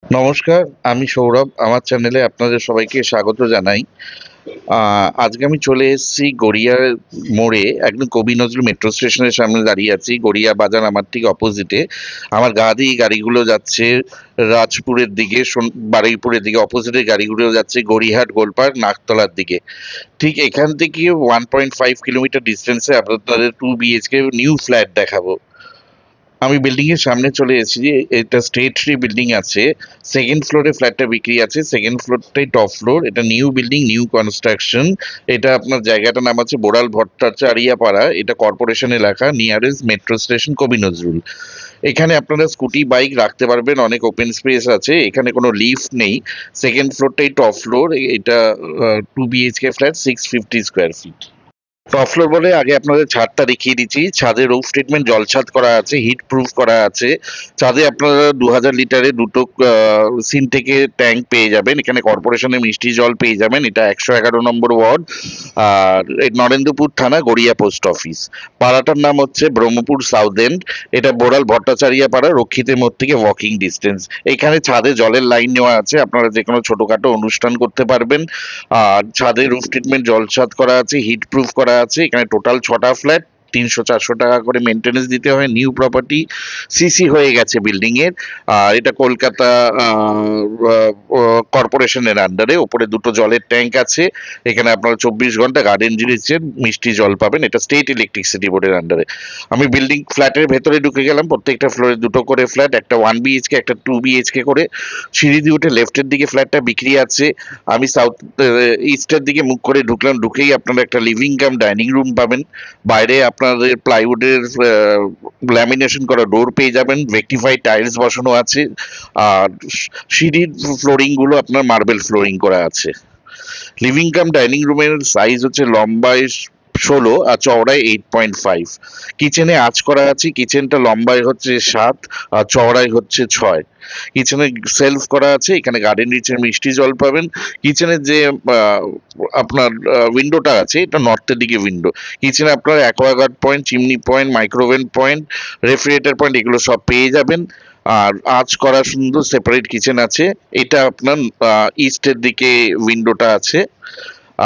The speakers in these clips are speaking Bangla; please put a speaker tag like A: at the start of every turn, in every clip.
A: নমস্কার, আমি সৌরভ। আমার চ্যানেলে আপনাদের সবাইকে স্বাগত জানাই। আজকে আমি চলে এসেছি গড়িয়ার মোড়ে, একদম কবি নজরুল মেট্রো স্টেশনের সামনে দাঁড়িয়ে আছি। গড়িয়া বাজার আমার ঠিক অপোজিটে। আমার গা দিয়ে গাড়িগুলো যাচ্ছে রাজপুরের দিকে, বারুইপুরের দিকে। অপোজিটে গাড়িগুলো যাচ্ছে গড়িয়াহাট, গোলপার্ক, নাকতলার দিকে। ঠিক এখান থেকে 1.5 কিলোমিটার ডিস্টেন্সে আপনাদের 2 BHK নিউ ফ্ল্যাট দেখাবো। আমি বিল্ডিং এর সামনে চলে এসেছি। এটা স্টেট থ্রি বিল্ডিং আছে। সেকেন্ড ফ্লোরে ফ্ল্যাটটা বিক্রি আছে। সেকেন্ড ফ্লোরটাই টপ ফ্লোর। এটা নিউ বিল্ডিং, নিউ কনস্ট্রাকশন। এটা আপনার জায়গাটার নাম আছে বোড়াল ভট্টাচারিয়া পাড়া। এটা কর্পোরেশন এলাকা, নিয়ারেস্ট মেট্রো স্টেশন কবি নজরুল। এখানে আপনারা স্কুটি বাইক রাখতে পারবেন, অনেক ওপেন স্পেস আছে। এখানে কোনো লিফট নেই। সেকেন্ড ফ্লোরটাই টপ ফ্লোর। এটা 2 BHK flat, 650 square feet. Top floor বলে আগে আপনাদের ছাদটা দেখিয়ে দিচ্ছি। ছাদে রুফ ট্রিটমেন্ট জল ছাদ করা আছে, হিট প্রুফ করা আছে। ছাদে আপনারা 2000 লিটারের দুটো সিনটেকে ট্যাঙ্ক পেয়ে যাবেন। এখানে কর্পোরেশনের মিষ্টি জল পেয়ে যাবেন। এটা 111 নম্বর ওয়ার্ড, আর এই নরেন্দ্রপুর থানা, গড়িয়া পোস্ট অফিস। পাড়াটার নাম হচ্ছে ব্রহ্মপুর সাউথ এন্ড। এটা বোড়াল ভট্টাচারিয়া পাড়া, রক্ষিতের মোড় থেকে ওয়াকিং ডিস্টেন্স। এখানে ছাদে জলের লাইন নেওয়া আছে, আপনারা যে কোনো ছোটখাটো অনুষ্ঠান করতে পারবেন। আর ছাদে রুফ ট্রিটমেন্ট জল ছাদ করা আছে, হিট প্রুফ করা আছে। এখানে টোটাল 6টা ফ্ল্যাট, 300-400 টাকা করে মেনটেনেন্স দিতে হয়। নিউ প্রপার্টি, সিসি হয়ে গেছে বিল্ডিং এর। আর এটা কলকাতা কর্পোরেশনের আন্ডারে। ওপরে দুটো জলের ট্যাঙ্ক আছে। এখানে আপনারা 24 ঘন্টা গার্ডেন জিনিসের মিষ্টি জল পাবেন। এটা স্টেট ইলেকট্রিসিটি বোর্ডের আন্ডারে। আমি বিল্ডিং ফ্ল্যাটের ভেতরে ঢুকে গেলাম। প্রত্যেকটা ফ্লোরে দুটো করে ফ্ল্যাট, একটা 1 BHK, একটা 2 BHK করে। সিঁড়ি দিয়ে উঠে লেফটের দিকে ফ্ল্যাটটা বিক্রি আছে। আমি সাউথ ইস্টের দিকে মুখ করে ঢুকলাম। ঢুকেই আপনারা একটা লিভিং কাম ডাইনিং রুম পাবেন। বাইরে আপনাদের প্লাইউডের ল্যামিনেশন করা ডোর পেয়ে যাবেন। ভেক্টিফাইড টাইলস বসানো আছে। আর সিঁড়ির ফ্লোরিং গুলো আপনার মার্বেল ফ্লোরিং করা আছে। লিভিং কাম ডাইনিং রুমের সাইজ হচ্ছে লম্বায় 16 আর চওড়ায় 8.5। কিচেনে আঁচ করা আছে। কিচেনটা লম্বায় হচ্ছে 7 আর চওড়ায় হচ্ছে 6। কিচেনে সেলফ করা আছে। এখানে গার্ডেন রিচের মিষ্টি জল পাবেন। কিচেনের যে আপনার উইন্ডোটা আছে, এটা নর্থের দিকে উইন্ডো। কিচেনে আপনার Aquaguard point, chimney point, microwave point, refrigerator point, এগুলো সব পেয়ে যাবেন। আর আঁচ করা সুন্দর সেপারেট কিচেন আছে। এটা আপনার ইস্টের দিকে উইন্ডোটা আছে।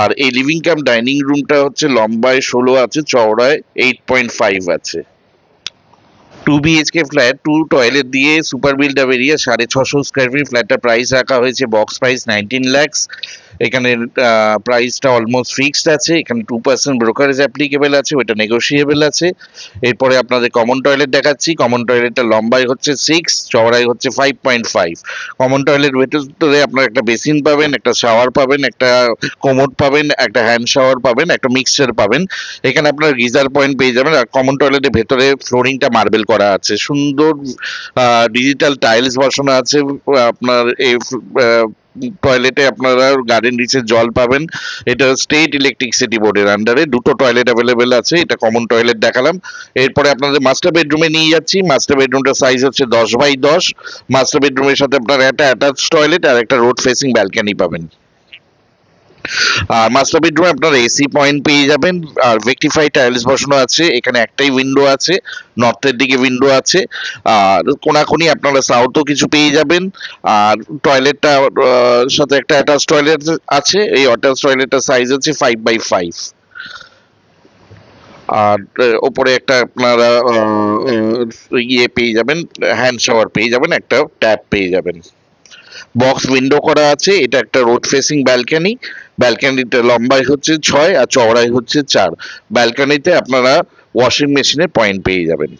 A: আর এই লিভিং কাম ডাইনিং রুমটা হচ্ছে লম্বায় 16 আছে, চওড়ায় 8.5 আছে। 2 BHK ফ্ল্যাট, 2 টয়লেট দিয়ে, super build up area, 650 square fit. ফ্ল্যাটটা প্রাইস রাখা হয়েছে বক্স প্রাইস 19 lakhs। এখানে প্রাইসটা অলমোস্ট ফিক্সড আছে। এখানে 2% ব্রোকারেজ অ্যাপ্লিকেবল আছে, ওইটা নেগোসিয়েবল আছে। এরপরে আপনাদের কমন টয়লেট দেখাচ্ছি। কমন টয়লেটটা লম্বায় হচ্ছে 6, চওড়ায় হচ্ছে 5.5। কমন টয়লেট ভেতরে আপনার একটা বেসিন পাবেন, একটা শাওয়ার পাবেন, একটা কোমোড পাবেন, একটা হ্যান্ড শাওয়ার পাবেন, একটা মিক্সচার পাবেন। এখানে আপনার গিজার পয়েন্ট পেয়ে যাবেন। আর কমন টয়লেটের ভেতরে ফ্লোরিংটা মার্বেল করা আছে। সুন্দর ডিজিটাল টাইলস বসানো আছে। আপনার এই টয়লেটে আপনারা গার্ডেন রিচের জল পাবেন। এটা স্টেট ইলেকট্রিসিটি বোর্ডের আন্ডারে। দুটো টয়লেট অ্যাভেলেবেল আছে। এটা কমন টয়লেট দেখালাম। এরপরে আপনাদের মাস্টার বেডরুমে নিয়ে যাচ্ছি। মাস্টার বেডরুমটার সাইজ হচ্ছে 10x10। মাস্টার বেডরুমের সাথে আপনার একটা অ্যাটাচ টয়লেট আর একটা রোড ফেসিং ব্যালকনি পাবেন। আর মাস্টার বেডরুমে আপনার এসি পয়েন্ট পেয়ে যাবেন। আর ভেক্টিফাই টাইলস বসানো আছে। এখানে একটাই উইন্ডো আছে, নর্থের দিকে উইন্ডো আছে। আর কোনাকুনি আপনারা সাউথও কিছু পেয়ে যাবেন। আর টয়লেটটা সাথে একটা অ্যাটাচ টয়লেট আছে। এই অ্যাটাচ টয়লেটটার সাইজ হচ্ছে 5x5। আর ওপরে একটা আপনারা ইয়ে পেয়ে যাবেন, হ্যান্ড শাওয়ার পেয়ে যাবেন, একটা ট্যাপ পেয়ে যাবেন। বক্স উইন্ডো করা আছে। এটা একটা রোড ফেসিং ব্যালকনি। ব্যালকনিটা লম্বায় হচ্ছে 6 আর চওড়ায় হচ্ছে 4। ব্যালকনিতে আপনারা ওয়াশিং মেশিনের পয়েন্ট পেয়ে যাবেন।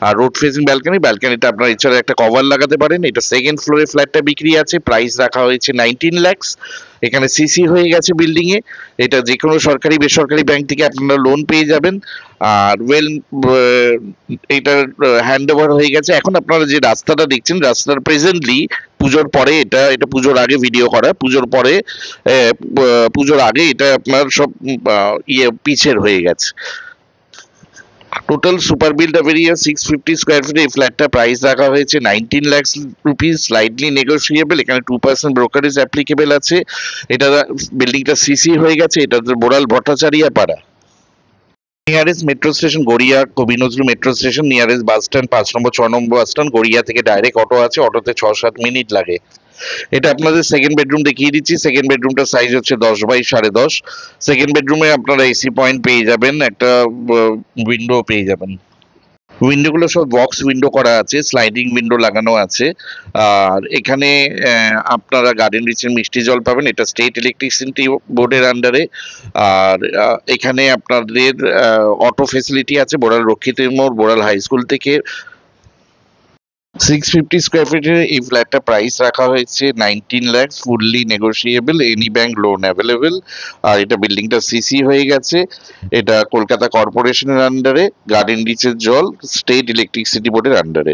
A: আর রোড ফেসিং ব্যালকনিটা আপনার এছাড়া একটা কভার লাগাতে পারেন। এটা সেকেন্ড ফ্লোরে ফ্ল্যাটটা বিক্রি আছে। প্রাইস রাখা হয়েছে 19 lakhs। এখানে সিসি হয়ে গেছে বিল্ডিং এ। এটা যে কোনো সরকারি বেসরকারি ব্যাংক থেকে আপনারা লোন পেয়ে যাবেন। আর এটা হ্যান্ড ওভার হয়ে গেছে। এখন আপনারা যে রাস্তাটা দেখছেন, রাস্তার প্রেজেন্টলি পুজোর পরে, এটা এটা পুজোর আগে ভিডিও করা। পুজোর পরে পুজোর আগে এটা আপনার সব পিচের হয়ে গেছে। Total super build up area 650 square fit. এই ফ্ল্যাটটা প্রাইস রাখা হয়েছে 19 lakhs স্লাইডলি নেগোসিয়েবল। এখানে 2% ব্রোকারেজ অ্যাপ্লিকেবল আছে। এটা বিল্ডিংটা সিসি হয়ে গেছে। এটা বোড়াল ভট্টাচারিয়া পাড়া। নিয়ারেস্ট মেট্রো স্টেশন গড়িয়া, কবি Nazrul metro station, nearest bus stand 5 নম্বর 6 নম্বর বাস স্ট্যান্ড। গড়িয়া থেকে ডাইরেক্ট অটো আছে, অটোতে 6-7 মিনিট লাগে। এটা আপনাদের সেকেন্ড বেডরুম দেখিয়ে দিচ্ছি। সেকেন্ড বেডরুমটার সাইজ হচ্ছে 10x10.5। সেকেন্ড বেডরুমে আপনারা এসি পয়েন্ট পেয়ে যাবেন, একটা উইন্ডো পেয়ে যাবেন। উইন্ডোগুলো সব বক্স উইন্ডো করা আছে, স্লাইডিং উইন্ডো লাগানো আছে। আর এখানে আপনারা গার্ডেন রিচের মিষ্টি জল পাবেন, এটা স্টেট ইলেকট্রিসিটি বোর্ডের আন্ডারে। আর এখানে আপনাদের অটো ফেসিলিটি আছে বোড়াল রক্ষিত মোড়, বোড়াল হাই স্কুল থেকে। 650 স্কোয়ার ফিটের এই ফ্ল্যাটটা প্রাইস রাখা হয়েছে 19 lakh, fully negotiable, any bank loan available. আর এটা বিল্ডিংটা সিসি হয়ে গেছে। এটা কলকাতা কর্পোরেশনের আন্ডারে, গার্ডেন রিচের জল স্টেট ইলেকট্রিসিটি বোর্ডের আন্ডারে।